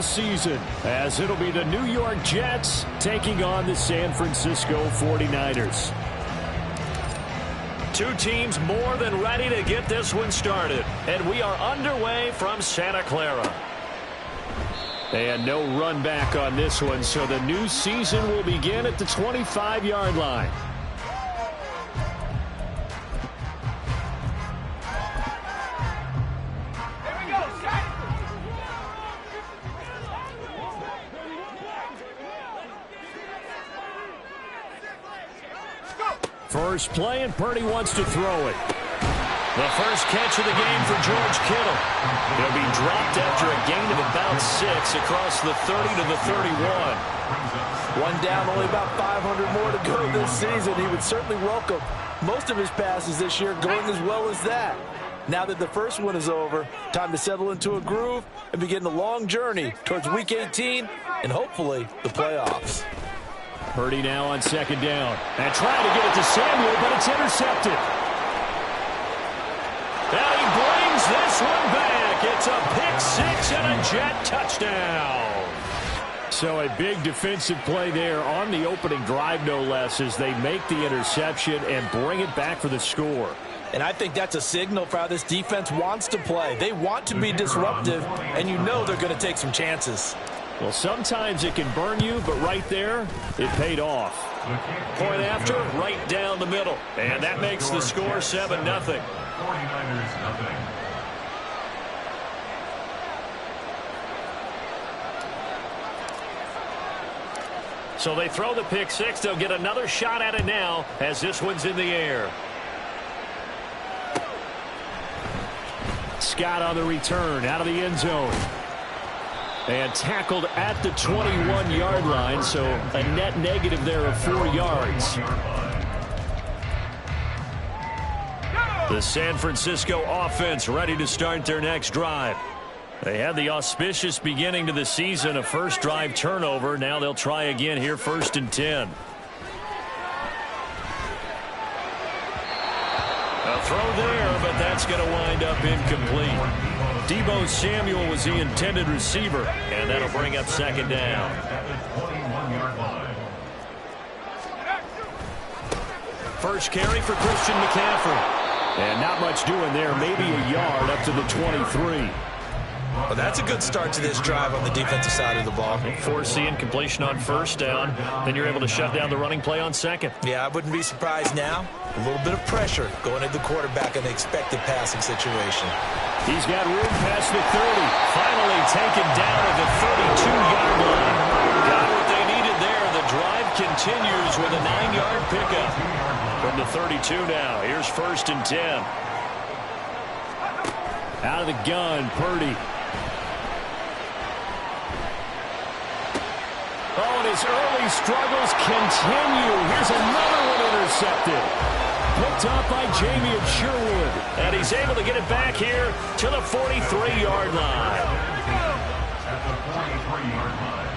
Season, as it'll be the New York Jets taking on the San Francisco 49ers. Two teams more than ready to get this one started, and we are underway from Santa Clara. And no run back on this one, so the new season will begin at the 25-yard line. First play, and Purdy wants to throw it. The first catch of the game for George Kittle. He'll be dropped after a gain of about 6 across the 30 to the 31. One down, only about 500 more to go this season. He would certainly welcome most of his passes this year going as well as that. Now that the first one is over, time to settle into a groove and begin the long journey towards Week 18 and hopefully the playoffs. Purdy now on second down. And trying to get it to Samuel, but it's intercepted. And he brings this one back. It's a pick-6 and a Jet touchdown. So a big defensive play there on the opening drive, no less, as they make the interception and bring it back for the score. And I think that's a signal for how this defense wants to play. They want to be disruptive, and you know they're going to take some chances. Well, sometimes it can burn you, but right there, it paid off. Point after, right down the middle. And that makes the score 7-0. 49ers nothing. So they throw the pick-6. They'll get another shot at it now as this one's in the air. Scott on the return, out of the end zone. And tackled at the 21-yard line, so a net negative there of 4 yards. The San Francisco offense ready to start their next drive. They had the auspicious beginning to the season, a first drive turnover. Now they'll try again here, 1st and 10. A throw there, but that's going to wind up incomplete. Deebo Samuel was the intended receiver, and that'll bring up second down. First carry for Christian McCaffrey. And not much doing there, maybe a yard up to the 23. Well, that's a good start to this drive on the defensive side of the ball. Forcing completion on first down. Then you're able to shut down the running play on second. Yeah, I wouldn't be surprised now. A little bit of pressure going at the quarterback in the expected passing situation. He's got room past the 30. Finally taken down at the 32-yard line. Got what they needed there. The drive continues with a 9-yard pickup. From the 32 now. Here's 1st and 10. Out of the gun, Purdy. Oh, and his early struggles continue. Here's another one intercepted. Picked up by Jamie Sherwood. And he's able to get it back here to the 43-yard line. At the 43-yard line.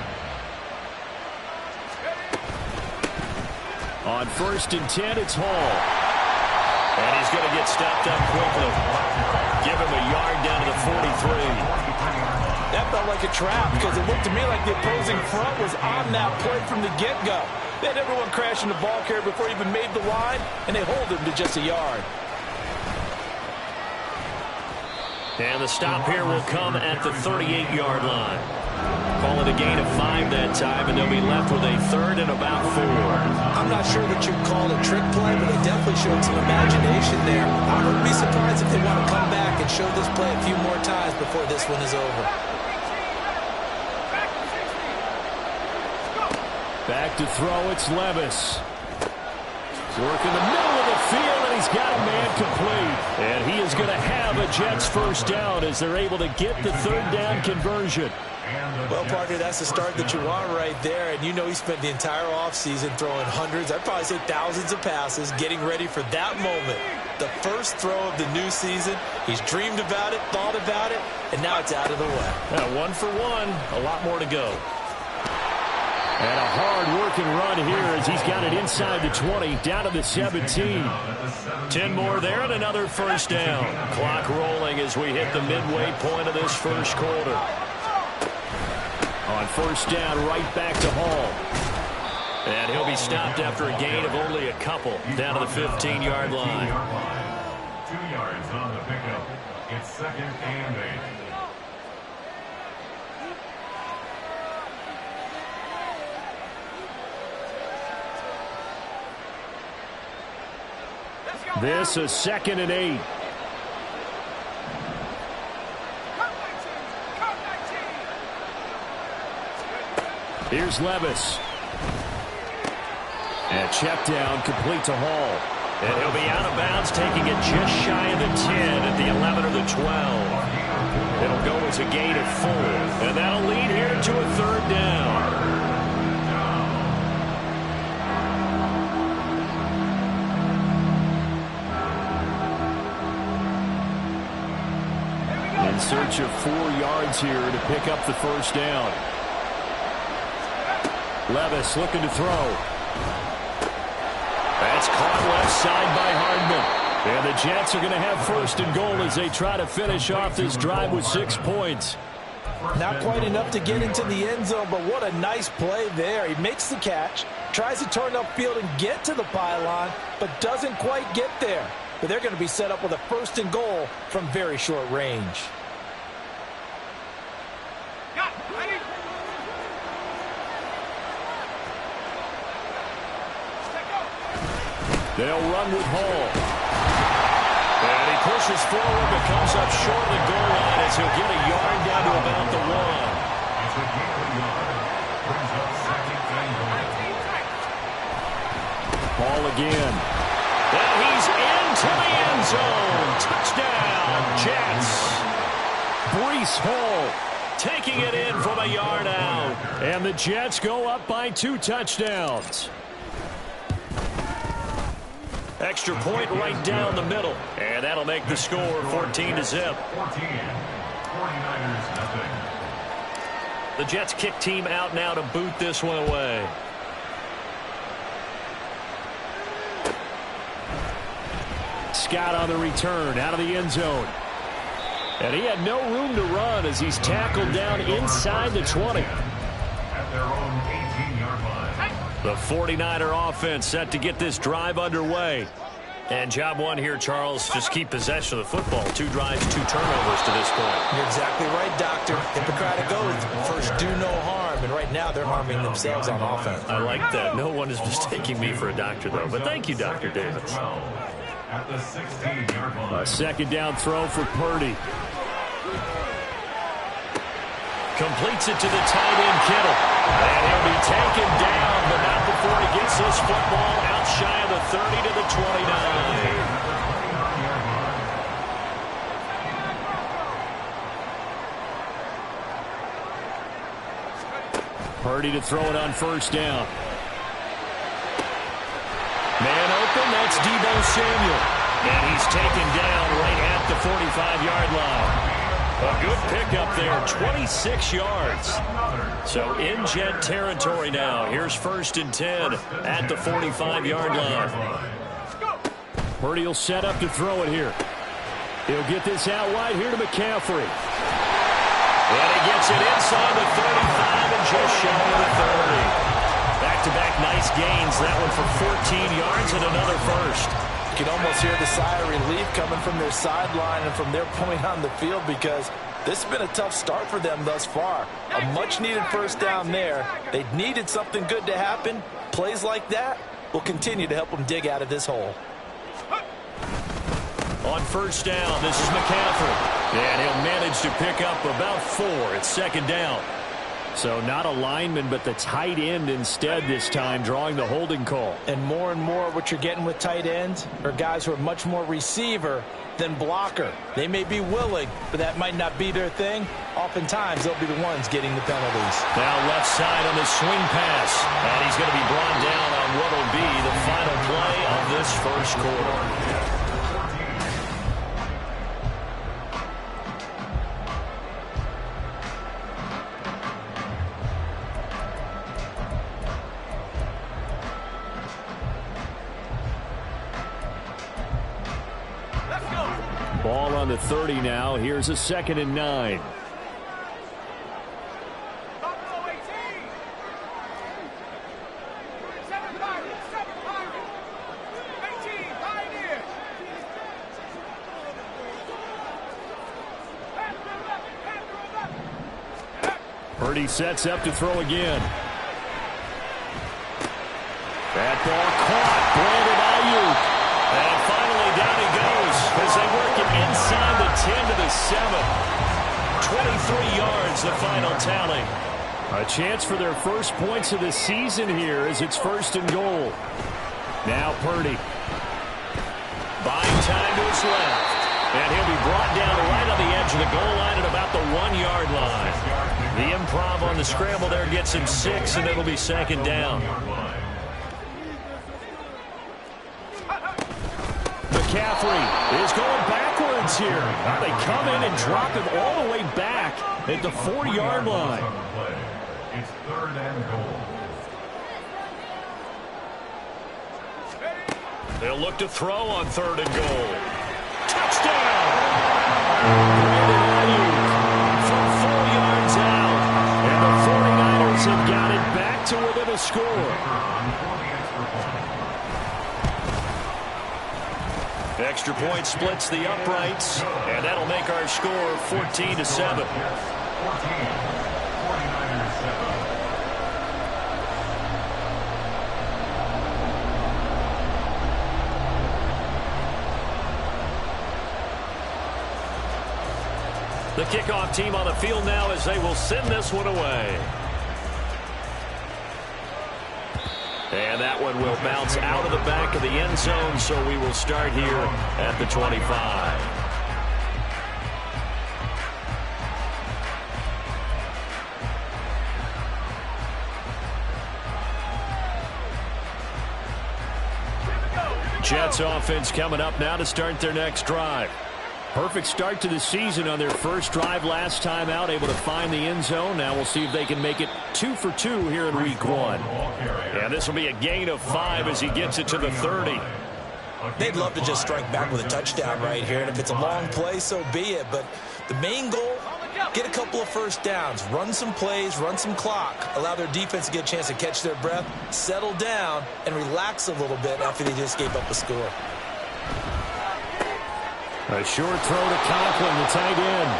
On 1st and 10, it's Hall. And he's going to get stopped up quickly. Give him a yard down to the 43. That felt like a trap because it looked to me like the opposing front was on that play from the get-go. They had everyone crashing the ball carrier before he even made the line, and they hold him to just a yard. And the stop here will come at the 38-yard line. Call it a gain of 5 that time, and they'll be left with a 3rd and about 4. I'm not sure that you'd call it a trick play, but they definitely showed some imagination there. I wouldn't be surprised if they want to come back and show this play a few more times before this one is over. Back to throw, it's Levis. Working the middle of the field, and he's got a man complete. And he is going to have a Jets first down as they're able to get the 3rd down conversion. Well, partner, that's the start that you want right there. And you know he spent the entire offseason throwing hundreds, I'd probably say thousands of passes, getting ready for that moment. The first throw of the new season. He's dreamed about it, thought about it, and now it's out of the way. Yeah, 1 for 1, a lot more to go. And a hard-working run here as he's got it inside the 20, down to the 17. 10 more there and another first down. Clock rolling as we hit the midway point of this first quarter. On first down, right back to Hall. And he'll be stopped after a gain of only a couple down to the 15-yard line. 2 yards on the pickup. It's 2nd and 8. This is 2nd and 8. Here's Levis. And check down, complete to Hall. And he'll be out of bounds, taking it just shy of the 10 at the 11 or the 12. It'll go as a gain of 4. And that'll lead here to a 3rd down. In search of 4 yards here to pick up the first down. Levis looking to throw. That's caught left side by Hardman. And the Jets are going to have 1st and goal as they try to finish off this drive with 6 points. Not quite enough to get into the end zone, but what a nice play there. He makes the catch, tries to turn upfield and get to the pylon, but doesn't quite get there. But they're going to be set up with a 1st and goal from very short range. They'll run with Hall. And he pushes forward but comes up short of the goal line as he'll get a yard down to about the 1. It's a gain of a yard. Brings up 2nd and goal. Hall again. And he's into the end zone. Touchdown, Jets. Breece Hall taking it in from a yard out. And the Jets go up by 2 touchdowns. Extra point right down the middle. And that'll make the score 14-0. 14. 49ers nothing. The Jets kick team out now to boot this one away. Scott on the return out of the end zone. And he had no room to run as he's tackled down inside the 20. At their own 18-yard line. The 49er offense set to get this drive underway. And job one here, Charles, just keep possession of the football. 2 drives, 2 turnovers to this point. You're exactly right, Doctor. Hippocratic oath, first do no harm. And right now they're harming themselves on offense. I like that. No one is mistaking me for a doctor, though. But thank you, Dr. Davis. At the 16-yard line. A 2nd down throw for Purdy. Completes it to the tight end, Kittle. And he'll be taken down, but not before he gets this football out shy of the 30 to the 29. Purdy to throw it on first down. Man open, that's Deebo Samuel. And he's taken down right at the 45-yard line. A good pickup there, 26 yards. So in Jet territory now. Here's 1st and 10 at the 45-yard line. Purdy will set up to throw it here. He'll get this out wide here to McCaffrey. And he gets it inside the 35 and just shy of the 30. Back-to-back nice gains. That one for 14 yards and another 1st. You can almost hear the sigh of relief coming from their sideline and from their point on the field because this has been a tough start for them thus far. A much-needed 1st down there. They needed something good to happen. Plays like that will continue to help them dig out of this hole. On 1st down, this is McCaffrey. And he'll manage to pick up about 4. It's 2nd down. So not a lineman, but the tight end instead this time, drawing the holding call. And more what you're getting with tight ends are guys who are much more receiver than blocker. They may be willing, but that might not be their thing. Oftentimes, they'll be the ones getting the penalties. Now left side on the swing pass. And he's going to be brought down on what will be the final play of this 1st quarter. Ball on the 30 now. Here's a 2nd and 9. Purdy sets up to throw again. That ball caught. Brandon Ayuk. And finally down he goes as they work it inside the 10 to the 7. 23 yards, the final tally. A chance for their first points of the season here as it's 1st and goal. Now Purdy. Buying time to his left. And he'll be brought down right on the edge of the goal line at about the 1-yard line. The improv on the scramble there gets him 6, and it'll be 2nd down. McCaffrey is going backwards here. They come in and drop him all the way back at the 4-yard line. It's 3rd and goal. They'll look to throw on 3rd and goal. Touchdown! Brandon Ayuk from 4 yards out. And the 49ers have got it back to within a score. Extra point splits the uprights, and that'll make our score 14 to 7. 49ers 7. The kickoff team on the field now as they will send this one away. And that one will bounce out of the back of the end zone, so we will start here at the 25. Jets offense coming up now to start their next drive. Perfect start to the season on their first drive last time out, able to find the end zone. Now we'll see if they can make it 2 for 2 here in week 1. And this will be a gain of 5 as he gets it to the 30. They'd love to just strike back with a touchdown right here, and if it's a long play, so be it. But the main goal, get a couple of first downs, run some plays, run some clock, allow their defense to get a chance to catch their breath, settle down, and relax a little bit after they just gave up a score. A short throw to Conklin, the tight end.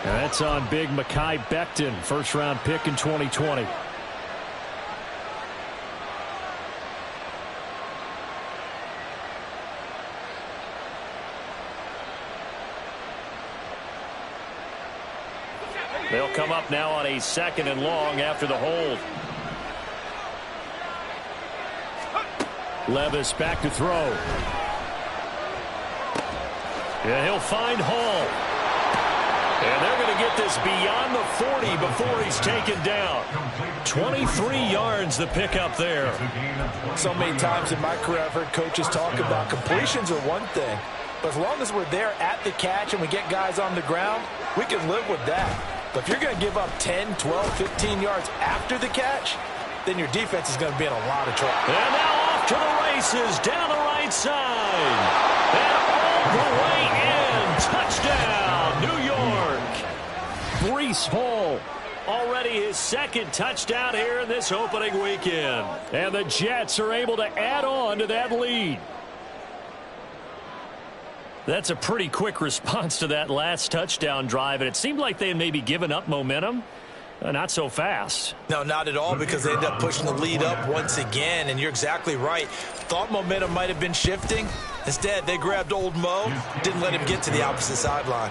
And that's on big Mekhi Becton, first-round pick in 2020. They'll come up now on a 2nd and long after the hold. Levis back to throw. Yeah, he'll find Hall. And they're going to get this beyond the 40 before he's taken down. 23 yards the pickup there. So many times in my career I've heard coaches talk about completions are one thing, but as long as we're there at the catch and we get guys on the ground, we can live with that. But if you're going to give up 10, 12, 15 yards after the catch, then your defense is going to be in a lot of trouble. And now off to the races down the right side. And all the way in. Touchdown, New York. Breece Hall. Already his 2nd touchdown here in this opening weekend. And the Jets are able to add on to that lead. That's a pretty quick response to that last touchdown drive, and it seemed like they had maybe given up momentum. Not so fast. No, not at all, because they ended up pushing the lead up once again, and you're exactly right. Thought momentum might have been shifting. Instead, they grabbed old Mo, didn't let him get to the opposite sideline.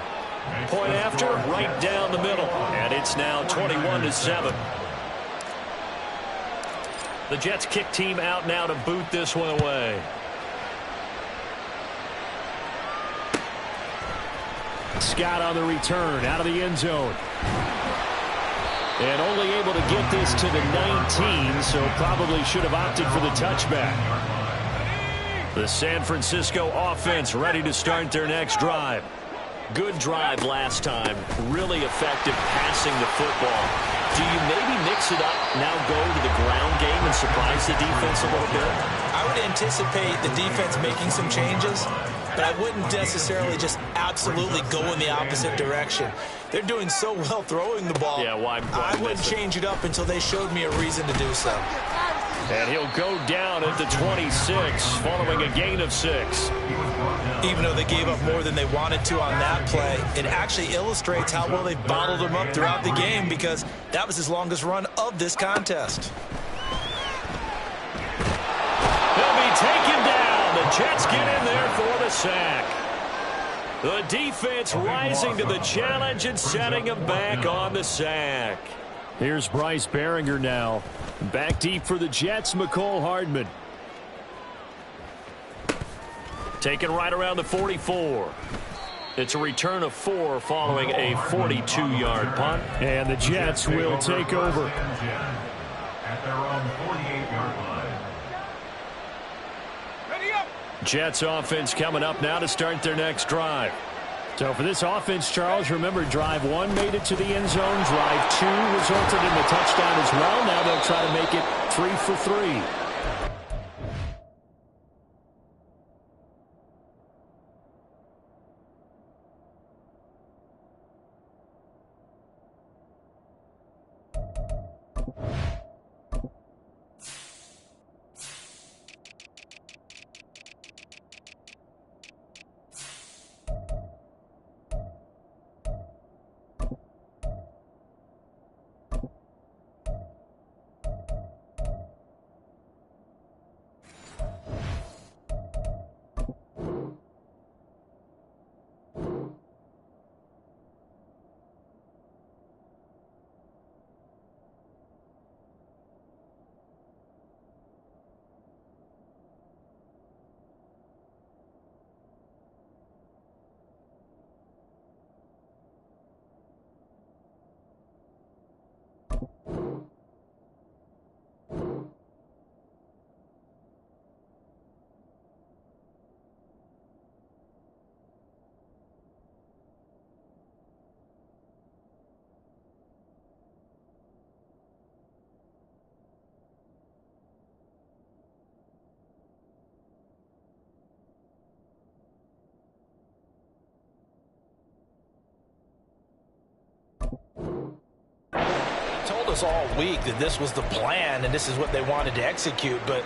Point after, right down the middle, and it's now 21 to 7. The Jets kick team out now to boot this one away. Scott on the return, out of the end zone. And only able to get this to the 19, so probably should have opted for the touchback. The San Francisco offense ready to start their next drive. Good drive last time. Really effective passing the football. Do you maybe mix it up, now go to the ground game and surprise the defense a little bit? I would anticipate the defense making some changes, but I wouldn't necessarily just absolutely go in the opposite direction. They're doing so well throwing the ball. Yeah, why I wouldn't change it up until they showed me a reason to do so. And he'll go down at the 26 following a gain of 6. Even though they gave up more than they wanted to on that play, it actually illustrates how well they've bottled him up throughout the game, because that was his longest run of this contest. He'll be taken down. The Jets get in there for the sack. The defense rising to the challenge and setting him back on the sack. Here's Bryce Behringer now. Back deep for the Jets, McCole Hardman. Taken right around the 44. It's a return of 4 following a 42-yard punt. And the Jets will take over. At their own 48-yard line. Jets offense coming up now to start their next drive. So for this offense, Charles, remember drive 1 made it to the end zone. Drive 2 resulted in the touchdown as well. Now they'll try to make it 3 for 3. Told us all week that this was the plan and this is what they wanted to execute, but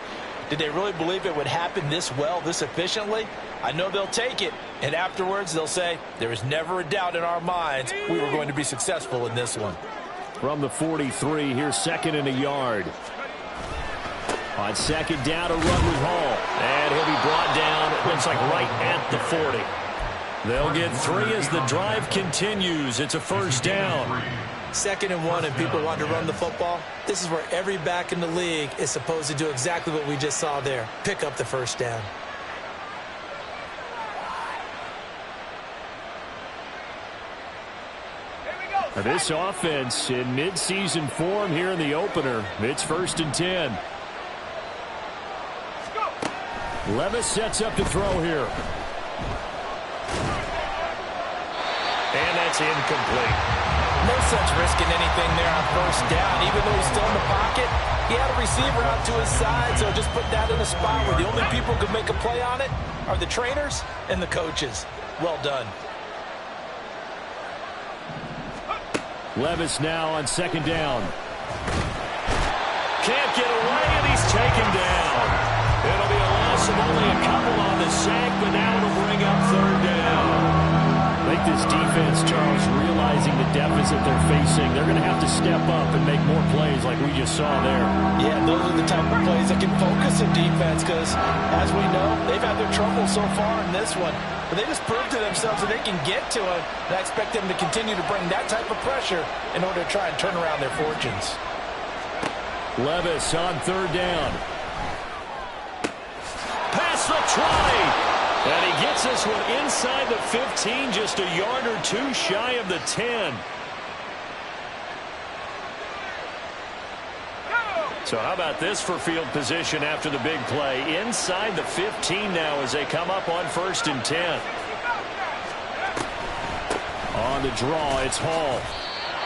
did they really believe it would happen this well, this efficiently? I know they'll take it, and afterwards they'll say, there was never a doubt in our minds we were going to be successful in this one. From the 43, here's 2nd and a yard. On 2nd down, a run with Hall. And he'll be brought down, it looks like right at the 40. They'll get 3 as the drive continues. It's a first down. 2nd and 1, and people want to run the football. This is where every back in the league is supposed to do exactly what we just saw there. Pick up the first down. This offense in midseason form here in the opener. It's 1st and 10. Levis sets up to throw here. And that's incomplete. No sense risking anything there on first down. Even though he's still in the pocket, he had a receiver out to his side, so just put that in a spot where the only people who can make a play on it are the trainers and the coaches. Well done. Levis now on 2nd down. Can't get away, and he's taken down. It'll be a loss of only a couple on the sack, but now it'll bring up 3rd down. I think this defense, Charles, realizing the deficit they're facing, they're going to have to step up and make more plays like we just saw there. Yeah, those are the type of plays that can focus a defense because, as we know, they've had their trouble so far in this one. But they just proved to themselves that they can get to it, and I expect them to continue to bring that type of pressure in order to try and turn around their fortunes. Levis on 3rd down. Pass the try. And he gets this one inside the 15, just a yard or 2 shy of the 10. So how about this for field position after the big play? Inside the 15 now as they come up on 1st and 10. On the draw, it's Hall.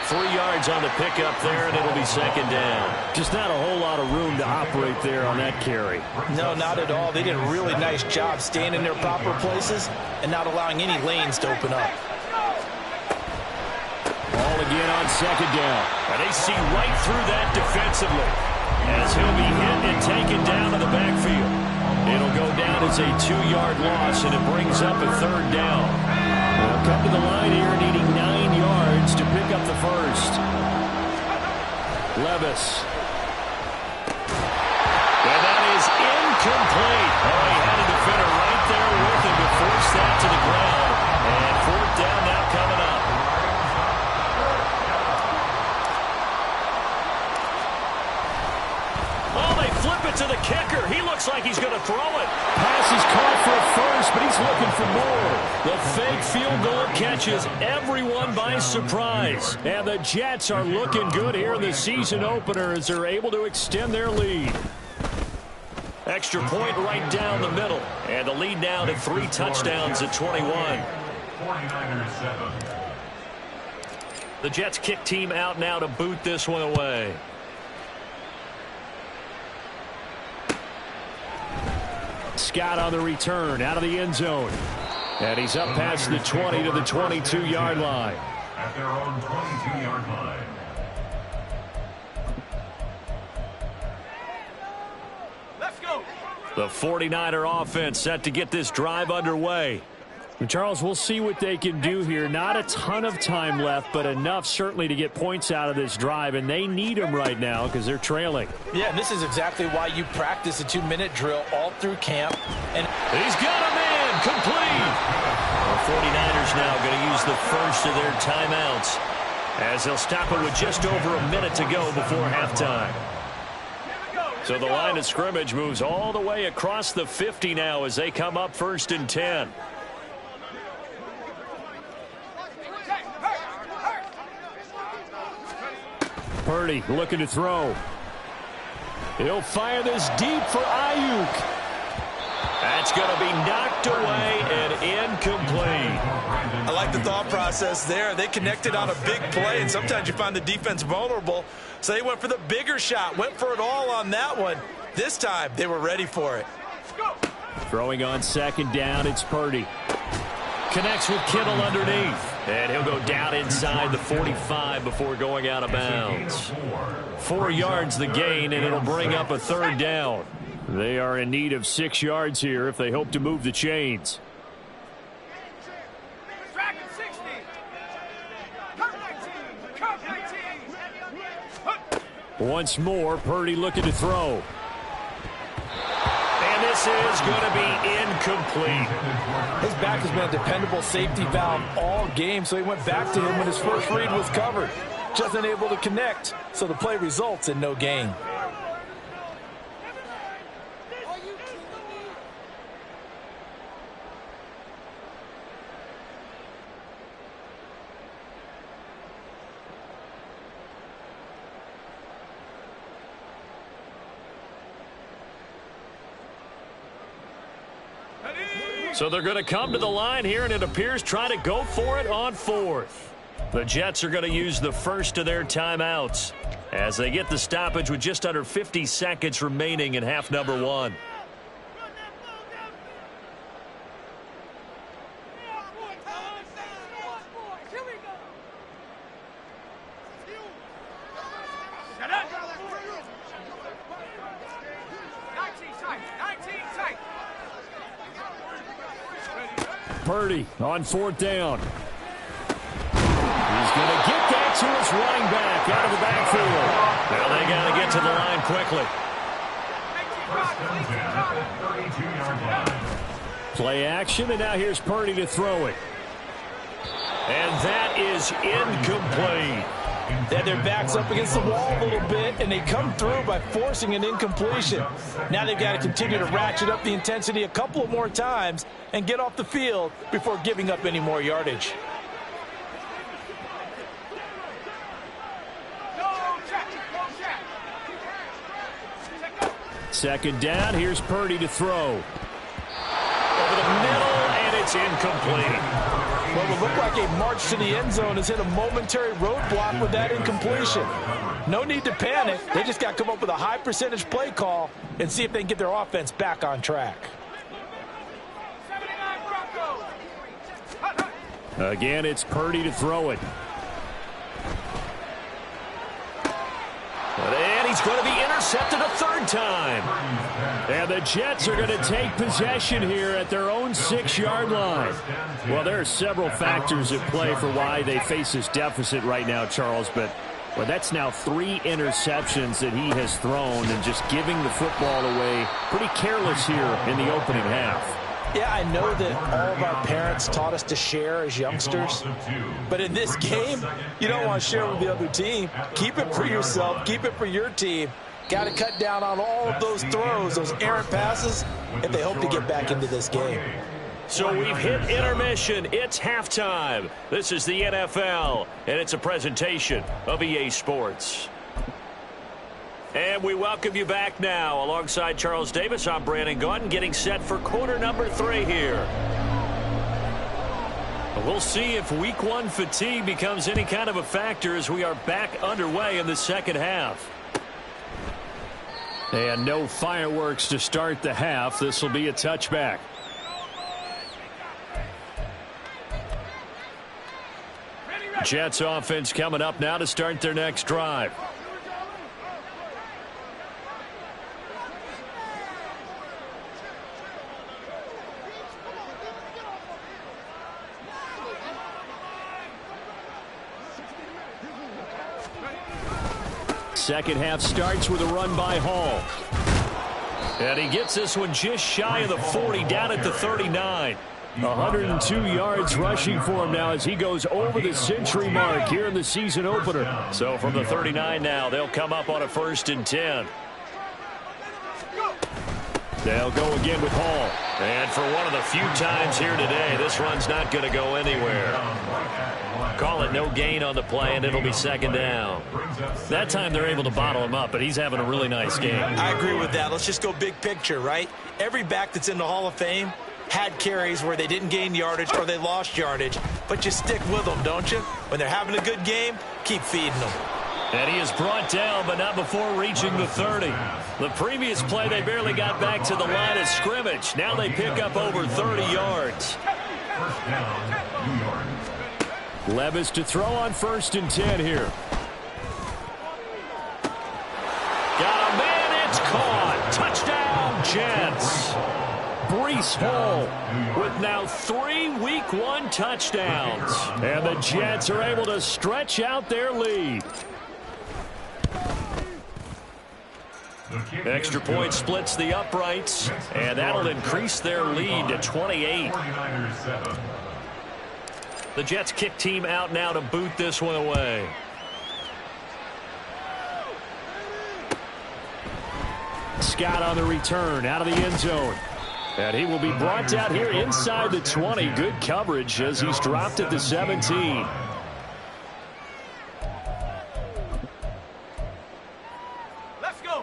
3 yards on the pickup there, and it'll be 2nd down. Just not a whole lot of room to operate there on that carry. No, not at all. They did a really nice job staying in their proper places and not allowing any lanes to open up. Ball again on 2nd down. And they see right through that defensively. as he'll be hit and taken down to the backfield. It'll go down as a 2-yard loss, and it brings up a 3rd down. They'll come to the line here needing 9 yards to pick up the first. Levis. And that is incomplete. Oh, he had a defender right there with him to force that to the ground. And 4th down now coming up. Oh, they flip it to the kicker. He looks like he's going to throw it. Pass is caught for a first, but he's looking for more. The fake field goal catches everyone by surprise. And the Jets are looking good here in the season opener as they're able to extend their lead. Extra point right down the middle. And the lead now to 3 touchdowns at 21. 49ers 7. The Jets kick team out now to boot this one away. Scott on the return out of the end zone. And he's up past the 20 to the 22-yard line. At their own 22-yard line. The 49er offense set to get this drive underway. And Charles, we'll see what they can do here. Not a ton of time left, but enough certainly to get points out of this drive, and they need them right now because they're trailing. Yeah, and this is exactly why you practice a 2-minute drill all through camp. And he's got a man complete. The 49ers now going to use the first of their timeouts as they'll stop it with just over a minute to go before halftime. So the line of scrimmage moves all the way across the 50 now as they come up 1st and 10. Purdy looking to throw. He'll fire this deep for Ayuk. That's going to be knocked away and incomplete. I like the thought process there. They connected on a big play, and sometimes you find the defense vulnerable. So they went for the bigger shot, went for it all on that one. This time, they were ready for it. Throwing on 2nd down, it's Purdy. Connects with Kittle underneath. And he'll go down inside the 45 before going out of bounds. 4 yards the gain, and it'll bring up a 3rd down. They are in need of 6 yards here if they hope to move the chains. Once more, Purdy looking to throw. And this is going to be incomplete. His back has been a dependable safety valve all game, so he went back to him when his first read was covered. Just unable to connect, so the play results in no gain. So they're going to come to the line here, and it appears try to go for it on 4th. The Jets are going to use the first of their timeouts as they get the stoppage with just under 50 seconds remaining in half number 1. Purdy on 4th down. He's going to get that to his running back out of the backfield. Well, they got to get to the line quickly. Play action, and now here's Purdy to throw it. And that is incomplete. They had their backs up against the wall a little bit, and they come through by forcing an incompletion. Now they've got to continue to ratchet up the intensity a couple of more times and get off the field before giving up any more yardage. Second down, here's Purdy to throw. Over the middle, and it's incomplete. What would look like a march to the end zone has hit a momentary roadblock with that incompletion. No need to panic. They just got to come up with a high percentage play call and see if they can get their offense back on track. Again, it's Purdy to throw it. And he's going to be intercepted. intercepted a third time. And the Jets are going to take possession here at their own 6-yard line. Well, there are several factors at play for why they face this deficit right now, Charles, but that's now 3 interceptions that he has thrown and just giving the football away pretty careless here in the opening half. Yeah, I know that all of our parents taught us to share as youngsters, but in this game, you don't want to share with the other team. Keep it for yourself. Keep it for your team. Got to cut down on all of those throws, those errant passes, if they hope to get back into this game. So we've hit intermission. It's halftime. This is the NFL, and it's a presentation of EA Sports. And we welcome you back now. Alongside Charles Davis, I'm Brandon Gaudin, getting set for quarter number 3 here. We'll see if week 1 fatigue becomes any kind of a factor as we are back underway in the second half. And no fireworks to start the half. This will be a touchback. Jets offense coming up now to start their next drive. Second half starts with a run by Hall. And he gets this one just shy of the 40, down at the 39. 102 yards rushing for him now as he goes over the century mark here in the season opener. So from the 39 now, they'll come up on a 1st and 10. They'll go again with Hall. And for one of the few times here today, this run's not going to go anywhere. Call it no gain on the play, and it'll be 2nd down. That time they're able to bottle him up, but he's having a really nice game. I agree with that. Let's just go big picture, right? Every back that's in the Hall of Fame had carries where they didn't gain yardage or they lost yardage, but you stick with them, don't you? When they're having a good game, keep feeding them. And he is brought down, but not before reaching the 30. The previous play, they barely got back to the line of scrimmage. Now they pick up over 30 yards. First down, New York. Levis to throw on 1st and 10 here. Got a man, it's caught. Touchdown, Jets. Breece Hall with now 3 week 1 touchdowns. And the Jets are able to stretch out their lead. Extra point splits the uprights, and that'll increase their lead to 28. The Jets kick team out now to boot this one away. Scott on the return out of the end zone. And he will be brought down here inside the 20. Good coverage as he's dropped at the 17.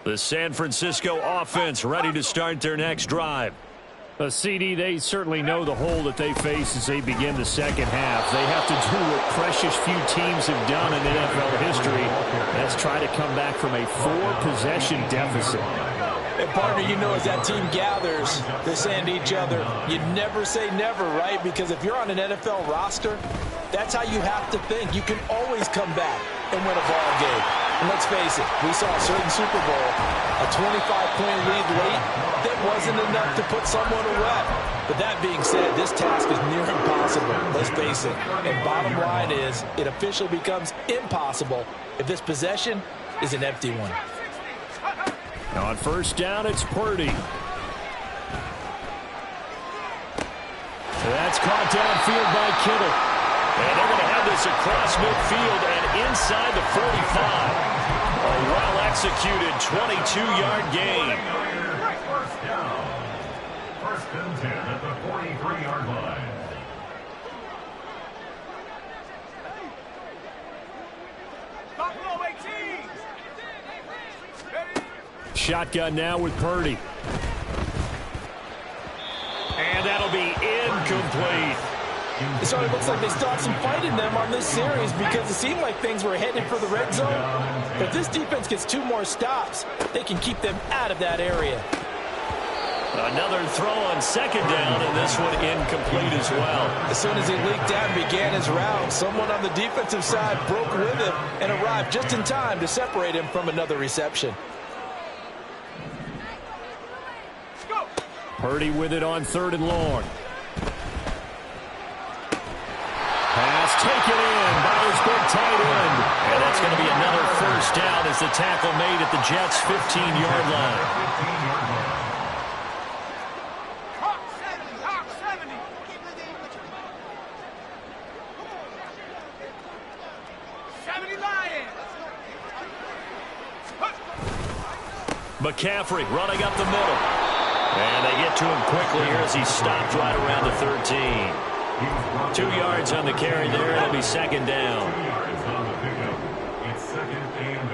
The San Francisco offense ready to start their next drive. CD, they certainly know the hole that they face as they begin the second half. They have to do what precious few teams have done in NFL history. That's try to come back from a 4-possession deficit. And partner, you know, as that team gathers, they're saying to each other, you never say never, right? Because if you're on an NFL roster, that's how you have to think. You can always come back and win a ball game. And let's face it, we saw a certain Super Bowl, a 25-point lead late, that wasn't enough to put someone away. But that being said, this task is near impossible, let's face it. And bottom line is, it officially becomes impossible if this possession is an empty one. On 1st down, it's Purdy. That's caught downfield by Kittle. And they're going to have this across midfield and inside the 45. A well-executed 22-yard gain. First down. 1st and 10 at the 43-yard line. Shotgun now with Purdy. And that'll be incomplete. So it looks like they still have some fight in them on this series because it seemed like things were headed for the red zone. But if this defense gets 2 more stops, they can keep them out of that area. Another throw on 2nd down, and this one incomplete as well. As soon as he leaked out and began his route, someone on the defensive side broke with him and arrived just in time to separate him from another reception. Purdy with it on 3rd and long. Pass taken in by his big tight end. And that's going to be another first down as the tackle made at the Jets' 15-yard line. McCaffrey running up the middle. And they get to him quickly here as he stopped right around the 13. 2 yards on the carry there. It'll be 2nd down. 2 yards on the pickup. It's 2nd and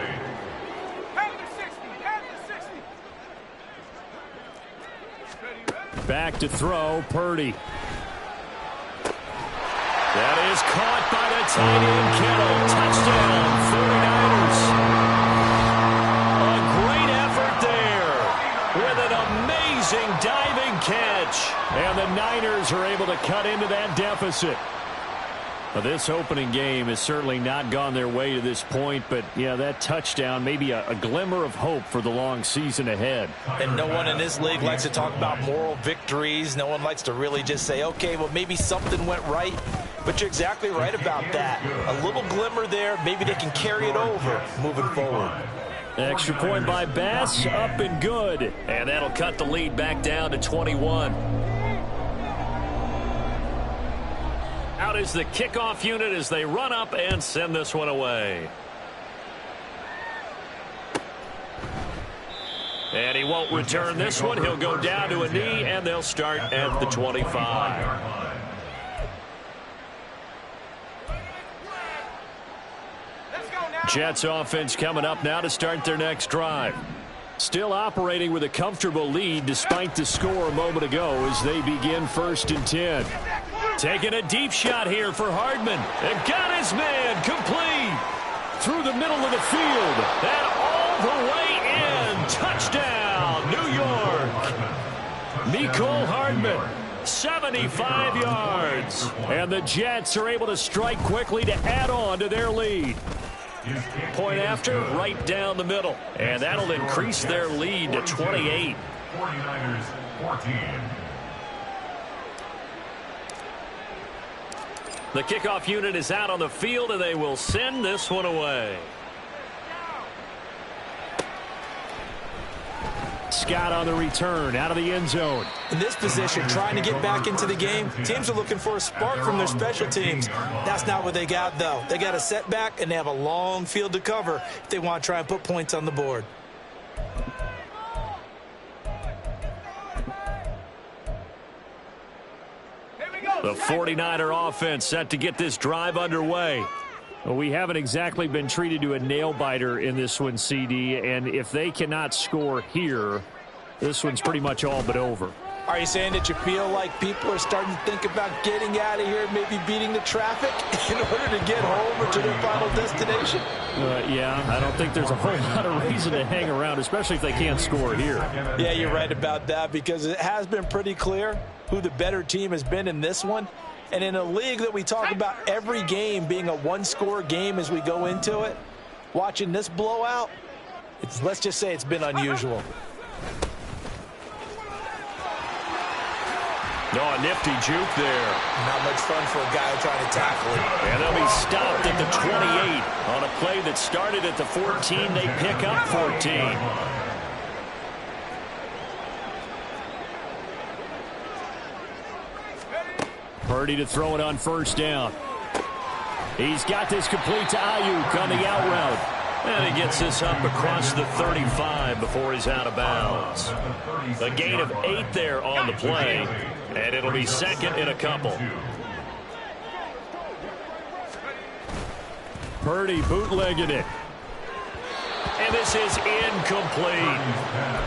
8. Back to throw, Purdy. That is caught by the tight end, Kittle. Touchdown, 49ers. A great effort there with an amazing diving catch. And the Niners are able to cut into that deficit. Well, this opening game has certainly not gone their way to this point, but, yeah, that touchdown may be a glimmer of hope for the long season ahead. And no one in this league likes to talk about moral victories. No one likes to really just say, okay, well, maybe something went right. But you're exactly right about that. A little glimmer there. Maybe they can carry it over moving forward. Extra point by Bass, up and good. And that'll cut the lead back down to 21. Out is the kickoff unit as they run up and send this one away. And he won't return this one. He'll go down to a knee, and they'll start at the 25. Jets offense coming up now to start their next drive. Still operating with a comfortable lead despite the score a moment ago as they begin 1st and 10. Taking a deep shot here for Hardman. And got his man complete. Through the middle of the field. And all the way in. Touchdown, New York. Mecole Hardman. 75 yards. And the Jets are able to strike quickly to add on to their lead. Point after, right down the middle. And that'll increase their lead to 28. 49ers 14. The kickoff unit is out on the field, and they will send this one away. Scott on the return, out of the end zone. In this position, trying to get back into the game, teams are looking for a spark from their special teams. That's not what they got, though. They got a setback, and they have a long field to cover if they want to try and put points on the board. The 49er offense set to get this drive underway. Well, we haven't exactly been treated to a nail-biter in this one, CD, and if they cannot score here, this one's pretty much all but over. Are you saying that you feel like people are starting to think about getting out of here, maybe beating the traffic in order to get home or to their final destination? Yeah, I don't think there's a whole lot of reason to hang around, especially if they can't score here. Yeah, you're right about that because it has been pretty clear who the better team has been in this one. And in a league that we talk about every game being a one-score game as we go into it, watching this blowout, let's just say it's been unusual. Oh, a nifty juke there. Not much fun for a guy trying to tackle it. And they'll be stopped at the 28 on a play that started at the 14. They pick up 14. Purdy to throw it on 1st down. He's got this complete to Ayuk on the out route. And he gets this up across the 35 before he's out of bounds. A gain of 8 there on the play, and it'll be 2nd and a couple. Purdy bootlegging it. And this is incomplete.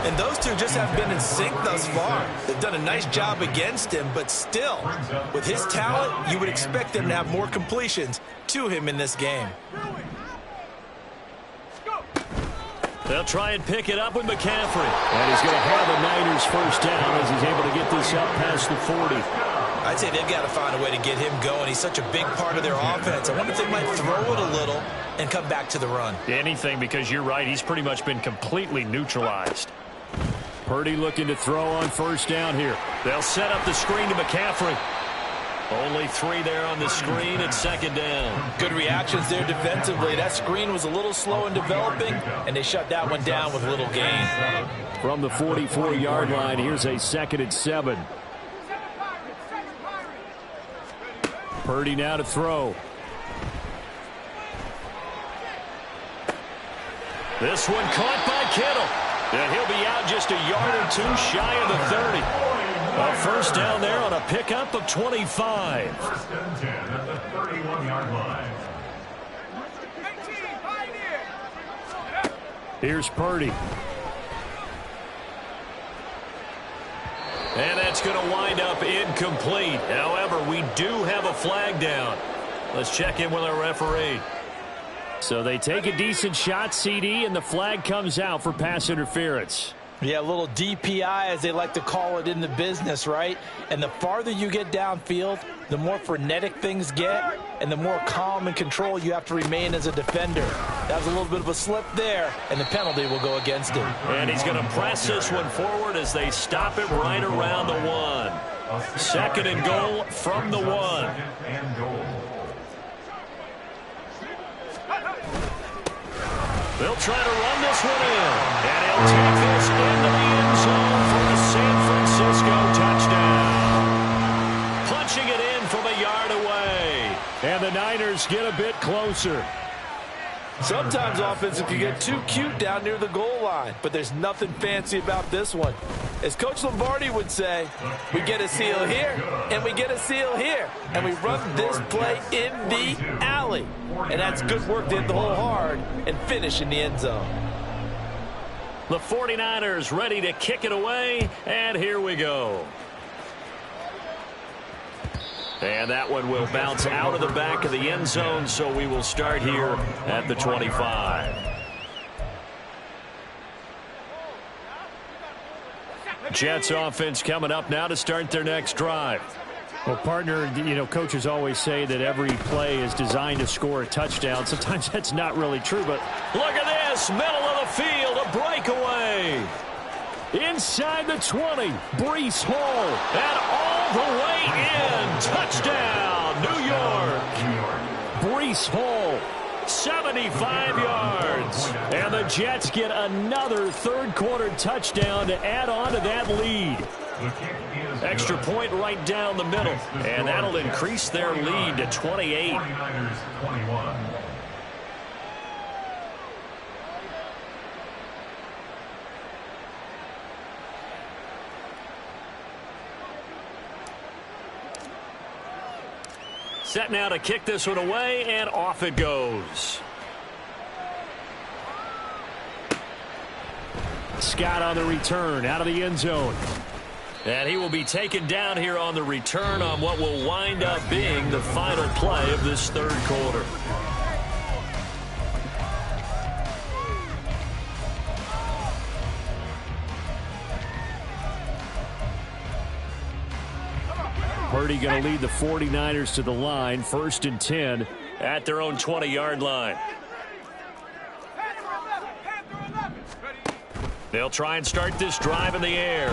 And those two just have been in sync thus far. They've done a nice job against him, but still, with his talent, you would expect them to have more completions to him in this game. They'll try and pick it up with McCaffrey. And he's going to have the Niners 1st down as he's able to get this up past the 40. I'd say they've got to find a way to get him going. He's such a big part of their offense. I wonder if they might throw it a little and come back to the run. Anything, because you're right. He's pretty much been completely neutralized. Purdy looking to throw on first down here. They'll set up the screen to McCaffrey. Only 3 there on the screen at second down. Good reactions there defensively. That screen was a little slow in developing, and they shut that one down with little gain. From the 44-yard line, here's a 2nd and 7. Purdy now to throw. This one caught by Kittle. And he'll be out just a yard or 2 shy of the 30. A first down there on a pickup of 25. First and 10 at the 31-yard line. Here's Purdy. And that's going to wind up incomplete. However, we do have a flag down. Let's check in with our referee. So they take a decent shot, CD, and the flag comes out for pass interference. Yeah, a little DPI, as they like to call it in the business, right? And the farther you get downfield, the more frenetic things get, and the more calm and control you have to remain as a defender. That was a little bit of a slip there, and the penalty will go against him. And he's going to press this one forward as they stop it right around the 1. 2nd and goal from the 1. And goal. They'll try to run this one in. And he'll take this into the end zone for a San Francisco touchdown. Punching it in from a yard away. And the Niners get a bit closer. Sometimes offenses can get too cute down near the goal line, but there's nothing fancy about this one. As Coach Lombardi would say, we get a seal here, and we get a seal here, and we run this play in the alley. And that's good work to hit the hole hard and finish in the end zone. The 49ers ready to kick it away, and here we go. And that one will bounce out of the back of the end zone, so we will start here at the 25. Jets offense coming up now to start their next drive. Well, partner, you know, coaches always say that every play is designed to score a touchdown. Sometimes that's not really true, but look at this, middle of the field, a breakaway. Inside the 20, Breece Hall. And all the way in, touchdown, New York. Breece Hall, 75 yards. And the Jets get another third-quarter touchdown to add on to that lead. Extra point right down the middle, and that'll increase their lead to 28. 49ers 21. Set now to kick this one away, and off it goes. Scott on the return, out of the end zone. And he will be taken down here on the return on what will wind up being the final play of this third quarter. Purdy going to lead the 49ers to the line, 1st and 10. At their own 20-yard line. They'll try and start this drive in the air.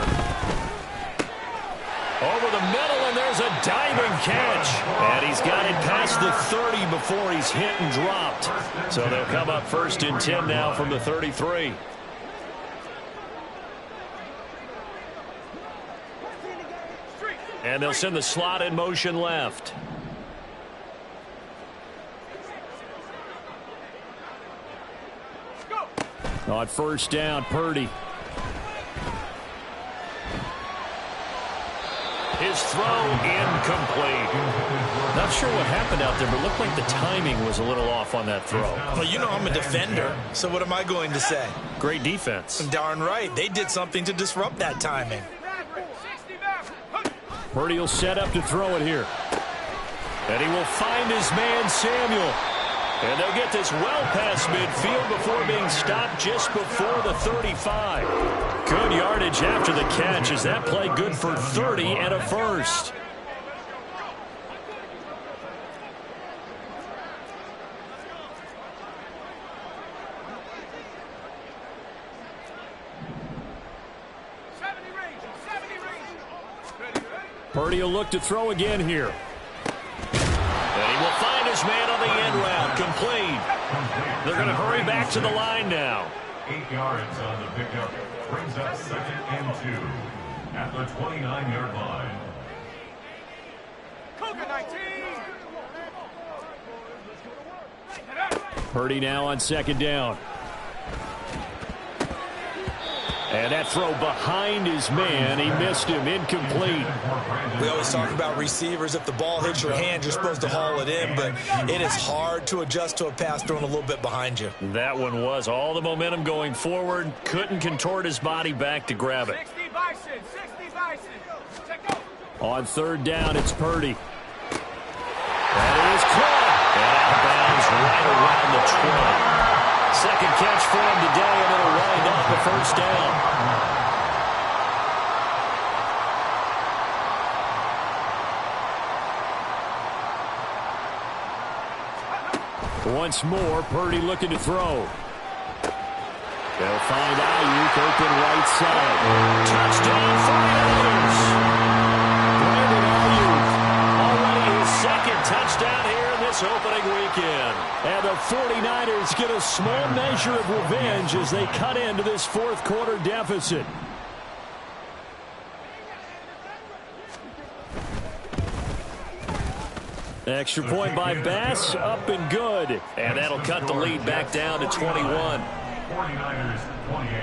Over the middle, and there's a diving catch. And he's got it past the 30 before he's hit and dropped. So they'll come up 1st and 10 now from the 33. And they'll send the slot in motion left. On 1st down, Purdy. His throw incomplete. Not sure what happened out there, but looked like the timing was a little off on that throw. Well, you know I'm a defender, so what am I going to say? Great defense. Darn right. They did something to disrupt that timing. Purdy will set up to throw it here. And he will find his man, Samuel. And they'll get this well past midfield before being stopped just before the 35. Good yardage after the catch. Is that play good for 30 and a first? Purdy will look to throw again here. And he will find his man on the end round. Complete. They're going to hurry back to the line now. 8 yards on the pickup. Brings up 2nd and 2 at the 29-yard line. Purdy now on 2nd down. And that throw behind his man. He missed him. Incomplete. We always talk about receivers. If the ball hits your hand, you're supposed to haul it in, but it is hard to adjust to a pass thrown a little bit behind you. That one was all the momentum going forward. Couldn't contort his body back to grab it. 60 Bison, 60 Bison. On 3rd down, it's Purdy. That is caught. And out of bounds right around the 20. Second catch for him today, and it'll wind up a 1st down. Once more, Purdy looking to throw. They'll find Ayuk open right side. Touchdown, 49ers. Brandon Ayuk. Already his 2nd touchdown here in this opening weekend. And the 49ers get a small measure of revenge as they cut into this 4th quarter deficit. Extra point by Bass, up and good. And that'll cut the lead back down to 21. 49ers 28.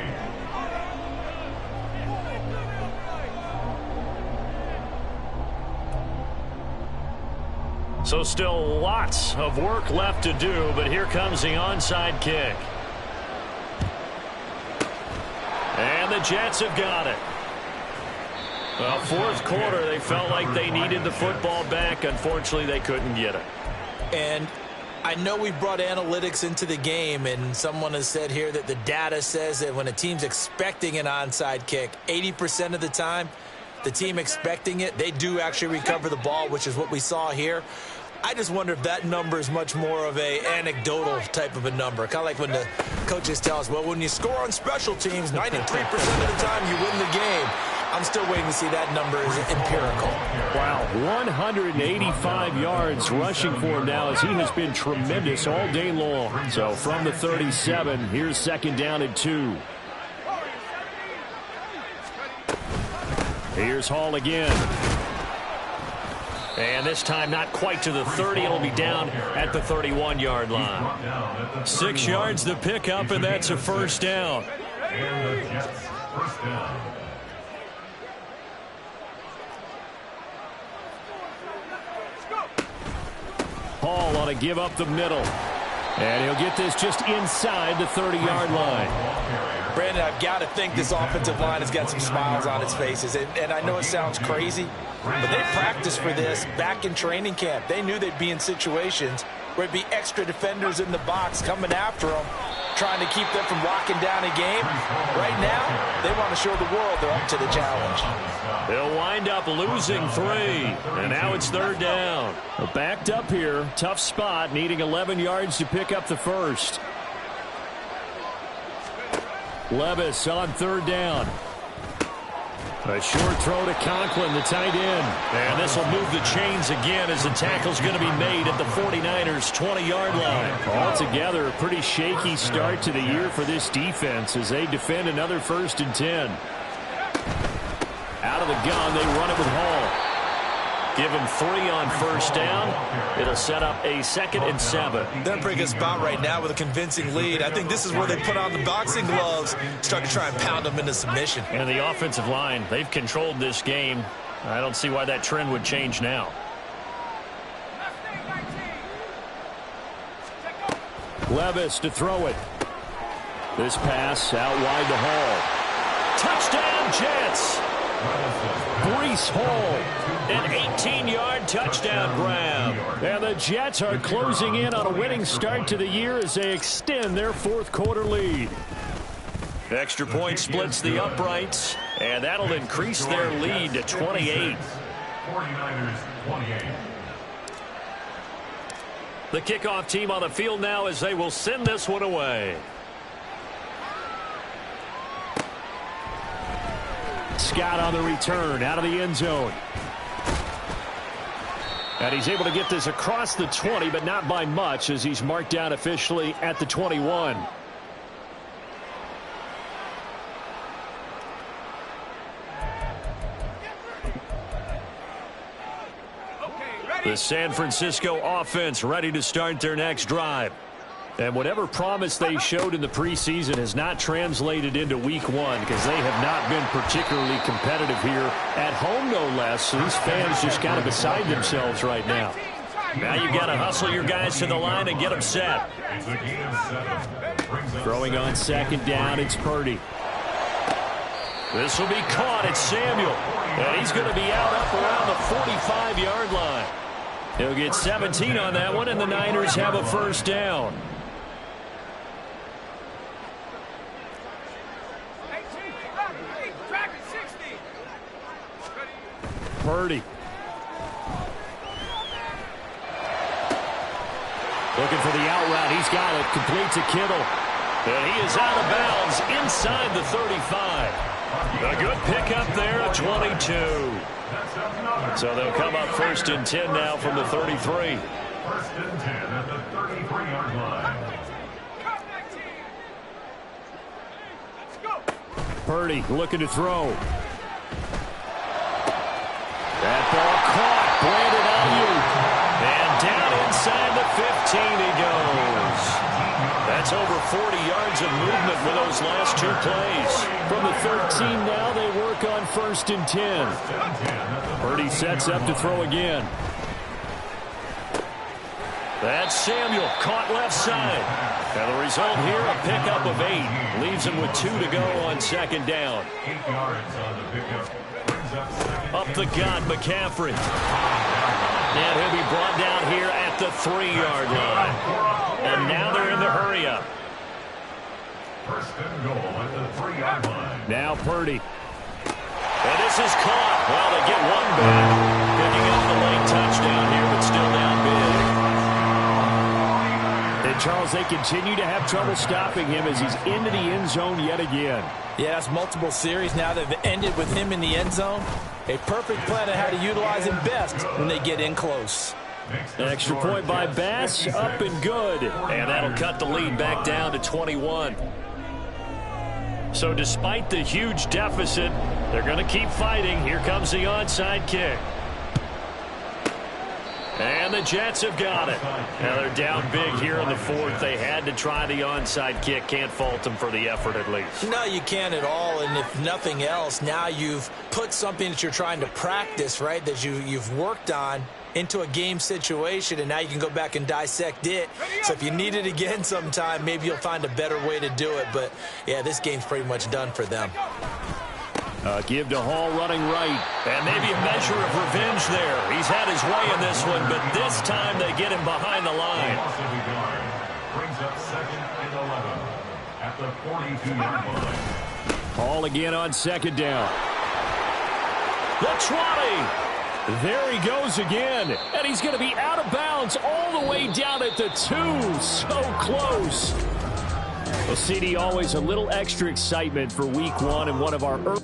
So still lots of work left to do, but here comes the onside kick. And the Jets have got it. Well, 4th quarter, they felt like they needed the football back. Unfortunately, they couldn't get it. And I know we brought analytics into the game, and someone has said here that the data says that when a team's expecting an onside kick, 80% of the time, the team expecting it, they do actually recover the ball, which is what we saw here. I just wonder if that number is much more of a anecdotal type of a number. Kind of like when the coaches tell us, well, when you score on special teams, 93% of the time you win the game. I'm still waiting to see that number is empirical. Wow, 185 yards rushing for him now as he has been tremendous all day long. So from the 37, here's 2nd down and 2. Here's Hall again. And this time not quite to the 30. It'll be down at the 31-yard line. 6 yards to pick up, and that's a 1st down. And the Jets 1st down. Hall ought to give up the middle. And he'll get this just inside the 30-yard line. Brandon, I've got to think this offensive line has got some smiles on its faces. And I know it sounds crazy, but they practiced for this back in training camp. They knew they'd be in situations where it'd be extra defenders in the box coming after them, trying to keep them from locking down a game. Right now, they want to show the world they're up to the challenge. They'll wind up losing 3. And now it's 3rd down. Backed up here. Tough spot, needing 11 yards to pick up the 1st. Levis on 3rd down. A short throw to Conklin, the tight end. And this will move the chains again as the tackle's going to be made at the 49ers' 20-yard line. Altogether, a pretty shaky start to the year for this defense as they defend another 1st and 10. Out of the gun, they run it with Hall. Give him 3 on 1st down. It'll set up a 2nd and 7. They're in a pretty good spot right now with a convincing lead. I think this is where they put on the boxing gloves, start to try and pound them into submission. And the offensive line, they've controlled this game. I don't see why that trend would change now. Levis to throw it. This pass out wide to Hall. Touchdown, Jets. Breece Hall. An 18-yard touchdown grab. And the Jets are closing in on a winning start to the year as they extend their 4th quarter lead. Extra point splits the uprights, and that'll increase their lead to 28. 49ers 28. The kickoff team on the field now as they will send this one away. Scott on the return out of the end zone. And he's able to get this across the 20, but not by much, as he's marked down officially at the 21. The San Francisco offense ready to start their next drive. And whatever promise they showed in the preseason has not translated into week one, because they have not been particularly competitive here at home, no less. So these fans just kind of beside themselves right now. Now you've got to hustle your guys to the line and get them set. Throwing on second down, it's Purdy. This will be caught. It's Samuel. And he's going to be out up around the 45-yard line. He'll get 17 on that one, and the Niners have a first down. Purdy. Looking for the out route. He's got it. Complete to Kittle. And he is out of bounds inside the 35. A good pickup there at 22. So they'll come up 1st and 10 now from the 33. 1st and 10 at the 33-yard line. Purdy looking to throw. That ball caught. Brandon Ayuk. And down inside the 15 he goes. That's over 40 yards of movement with those last two plays. From the 13 now, they work on 1st and 10. Purdy sets up to throw again. That's Samuel, caught left side. And the result here, a pickup of 8. Leaves him with 2 to go on second down. 8 yards on the pickup. Brings up second. Up the gut, McCaffrey. And he'll be brought down here at the 3-yard line. And now they're in the hurry-up. 1st and goal at the 3-yard line. Now Purdy. And this is caught. Well, they get one back. Picking up the late touchdown here, but still down big. And Charles, they continue to have trouble stopping him as he's into the end zone yet again. Yeah, that's multiple series now that have ended with him in the end zone. A perfect plan on how to utilize him best when they get in close. An extra point by Bass, up and good. And that'll cut the lead back down to 21. So despite the huge deficit, they're going to keep fighting. Here comes the onside kick. And the Jets have got it. Now they're down big here in the 4th. They had to try the onside kick. Can't fault them for the effort at least. No, you can't at all. And if nothing else, now you've put something that you're trying to practice, right, that you've worked on into a game situation, and now you can go back and dissect it. So if you need it again sometime, maybe you'll find a better way to do it. But, yeah, this game's pretty much done for them. Give to Hall running right. And maybe a measure of revenge there. He's had his way in this one, but this time they get him behind the line. Brings up 2nd and 11 at the 42-yard line. Hall again on second down. The 20. There he goes again. And he's going to be out of bounds all the way down at the 2. So close. Well, CD, always a little extra excitement for week one and one of our early